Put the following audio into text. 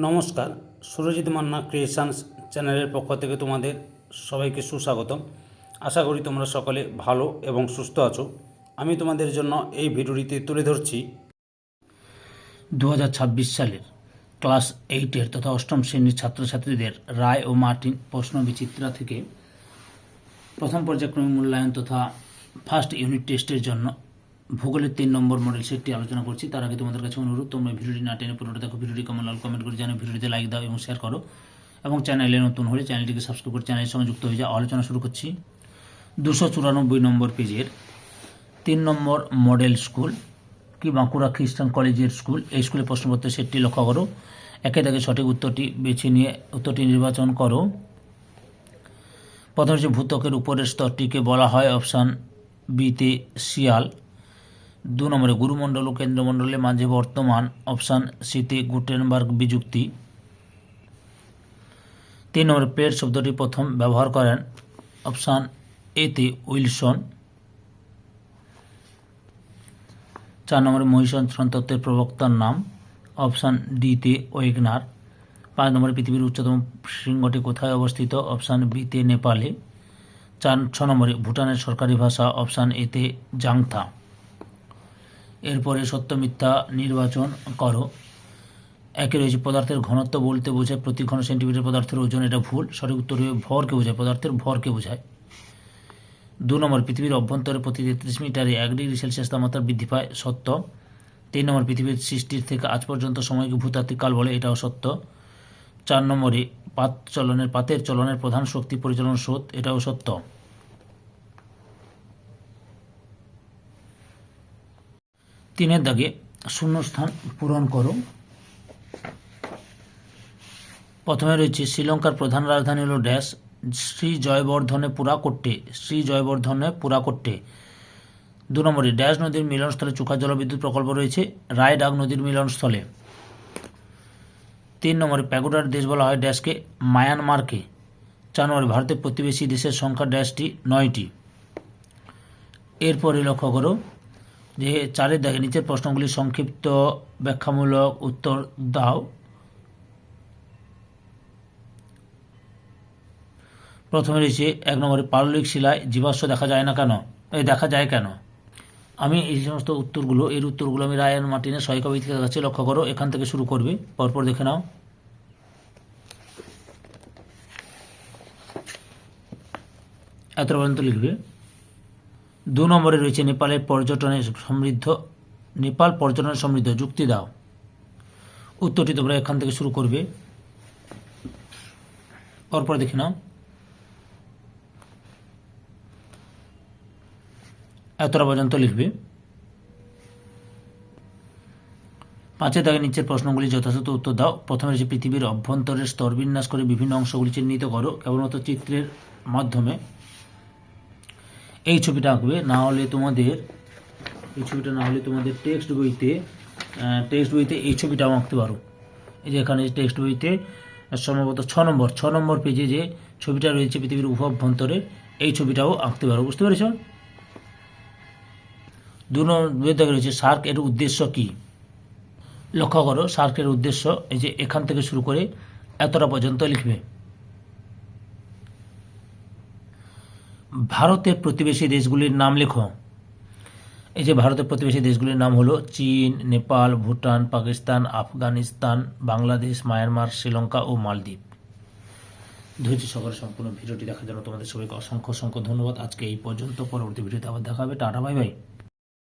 নমস্কার, সুরজিৎ মান্না ক্রিয়েশনস চ্যানেলের পক্ষ থেকে তোমাদের সবাইকে সুস্বাগতম। আশা করি তোমরা সকলে ভালো এবং সুস্থ আছো। আমি তোমাদের জন্য এই ভিডিওটিতে তুলে ধরছি 2026 সালের ক্লাস 8-এর তথা অষ্টম শ্রেণীর ছাত্রছাত্রীদের রায় ও মার্টিন প্রশ্ন বিচিত্রা থেকে প্রথম পর্যায়ক্রমিক মূল্যায়ন তথা ফার্স্ট ইউনিট টেস্টের জন্য ভূগোলের 3 নম্বর মডেল সেটটি আলোচনা করছি। তার আগে তোমাদের কাছে অনুরোধ, তোমরা ভিডিওটি না টেনে পুরোটা দেখো। ভিডিওটি কেমন লাগলো কমেন্ট করে জানাও, ভিডিওটিতে লাইক দাও এবং শেয়ার করো, এবং চ্যানেলে নতুন হলে চ্যানেলটিকে সাবস্ক্রাইব করে চ্যানেলের সঙ্গে যুক্ত হয়ে যাও। আলোচনা শুরু করছি 294 নম্বর পেজের 3 নম্বর মডেল স্কুল কি বাঁকুড়া খ্রিস্টান কলেজের স্কুল। এই স্কুলের প্রশ্নপত্রের সেটটি লক্ষ্য করো। একে থেকে সঠিক উত্তরটি বেছে নিয়ে উত্তরটি নির্বাচন করো। প্রথম হচ্ছে ভূত্বকের উপরের স্তরটিকে বলা হয় অপশান বিতে শিয়াল। 2 নম্বরে গুরুমণ্ডল ও কেন্দ্রমণ্ডলের মাঝে বর্তমান অপশান সিতে গুটেনবার্গ বিযুক্তি। 3 নম্বরে প্লেট শব্দটি প্রথম ব্যবহার করেন অপশান এতে উইলসন। 4 নম্বরে মহিষন্ত্রণ তত্ত্বের প্রবক্তার নাম অপশান ডিতে ওয়েগনার। 5 নম্বরে পৃথিবীর উচ্চতম শৃঙ্গটি কোথায় অবস্থিত অপশান বিতে নেপালে। 6 নম্বরে ভুটানের সরকারি ভাষা অপশান এতে জাংথা। এরপরে সত্য মিথ্যা নির্বাচন করো। একে রয়েছে পদার্থের ঘনত্ব বলতে বোঝায় প্রতি ঘন সেন্টিমিটার পদার্থের ওজন, এটা ভুল। সঠিক উত্তর হয়ে ভরকে বোঝায়, পদার্থের ভরকে বোঝায়। 2 নম্বর পৃথিবীর অভ্যন্তরে প্রতি 33 মিটারে 1 ডিগ্রি সেলসিয়াস তাপমাত্রা বৃদ্ধি পায়, সত্য। 3 নম্বর পৃথিবীর সৃষ্টির থেকে আজ পর্যন্ত সময়কে ভূতাত্ত্বিক কাল বলে, এটাও সত্য। 4 নম্বরে পাতের চলনের প্রধান শক্তি পরিচালন স্রোত, এটাও সত্য। 3 দাগে শূন্যস্থান পূরণ করো। প্রথমে রয়েছে শ্রীলঙ্কার প্রধান রাজধানী হল ড্যাশ। শ্রী জয়বর্ধনে পুরাকোট্টে। 2 নম্বরে ড্যাশ নদীর মিলনস্থলে চুকা জলবিদ্যুৎ প্রকল্প রয়েছে, রায়ডাক নদীর মিলনস্থলে। 3 নম্বরে প্যাগোডার দেশ বলা হয় ড্যাশকে, মায়ানমারকে। 4 নম্বরে ভারতের প্রতিবেশী দেশের সংখ্যা ড্যাশটি 9টি। এরপরে লক্ষ্য করো যে 4 দাগে নিচের প্রশ্নগুলি সংক্ষিপ্ত ব্যাখ্যামূলক উত্তর দাও। প্রথমে রয়েছে 1 নম্বরে পাললিক শিলায় জীবাশ্ম দেখা যায় কেন। আমি এই সমস্ত উত্তরগুলো আমি রায় আর মার্টিনের সহায়িকা বই থেকে দেখাচ্ছি, লক্ষ্য করো। এখান থেকে শুরু করবে, পরপর দেখে নাও। এত পর্যন্ত লিখবে। 2 নম্বরে রয়েছে নেপাল পর্যটনের সমৃদ্ধ, যুক্তি দাও। উত্তরটি তোমরা এখান থেকে শুরু করবে, পরপর দেখে নাও। এতটা পর্যন্ত লিখবে। 5 দাগে নিচের প্রশ্নগুলি যথাযথ উত্তর দাও। প্রথমে রয়েছে পৃথিবীর অভ্যন্তরের স্তরবিন্যাস করে বিভিন্ন অংশগুলি চিহ্নিত করো, কেবলমাত্র চিত্রের মাধ্যমে। এই ছবিটা আঁকবে, না হলে তোমাদের টেক্সট বইতে এই ছবিটাও আঁকতে পারো। এই যে এখানে টেক্সট বইতে সম্ভবত 6 নম্বর পেজে যে ছবিটা রয়েছে পৃথিবীর অভ্যন্তরে, এই ছবিটাও আঁকতে পারো, বুঝতে পেরেছ। 2 দাগে রয়েছে সার্ক এর উদ্দেশ্য কি। লক্ষ্য করো, সার্কের উদ্দেশ্য এই যে এখান থেকে শুরু করে এতটা পর্যন্ত লিখবে। ভারতের প্রতিবেশী দেশগুলির নাম লেখো। এই যে ভারতের প্রতিবেশী দেশগুলির নাম হলো চীন, নেপাল, ভুটান, পাকিস্তান, আফগানিস্তান, বাংলাদেশ, মায়ানমার, শ্রীলঙ্কা ও মালদ্বীপ। ধৈর্য সহকারে সম্পূর্ণ ভিডিওটি দেখার জন্য তোমাদের সবাইকে অসংখ্য ধন্যবাদ। আজকে এই পর্যন্ত, পরবর্তী ভিডিওতে আবার দেখা হবে। Tata, bye bye.